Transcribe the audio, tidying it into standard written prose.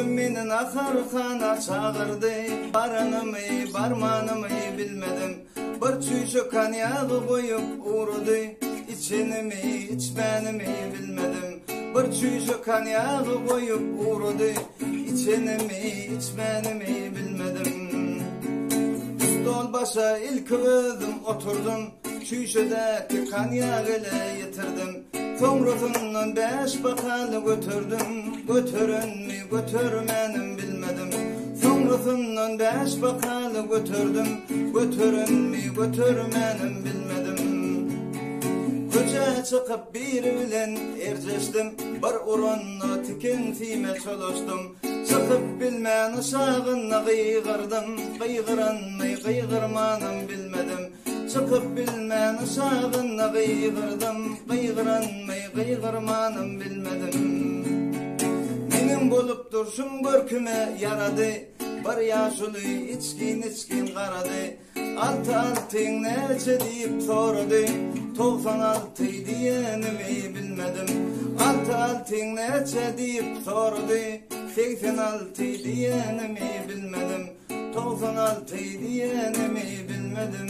Gözüm meni naharxana çağırdı. Baranımı barmanımı bilmedim. Bir çüşü kanyağı koyup uğradı. İçenimi içmenimi bilmedim. Bir çüşü kanyağı koyup uğradı. İçenimi içmenimi bilmedim. Stol başa ilk özüm oturdum. Çüşüdeki kanyağı ile yitirdim. Tomruğundan beş bakalı götürdüm. Götürün mü götürmenim bilmedim. Tomruğundan beş bakalı götürdüm. Götürün mü götürmenim bilmedim. Koca çıkıp bir bilen erceştim. Bir urunlu tikintime çalıştım. Çıkıp bilmen uşağına kıygırdım. Kıygıran mı kıygırmanım bilmedim. Çıkıp bilmen uşağına kıygırdım. Kıygıran mı kıygırmanım bilmedim. Benim bolup durşum görküme yaradı. Bir yaşlı içkin karadı. Altın neçe deyip soradı. 96 diyenimi bilmedim. Altın neçe deyip soradı. 86 diyenimi bilmedim. 96 diyenimi bilmedim.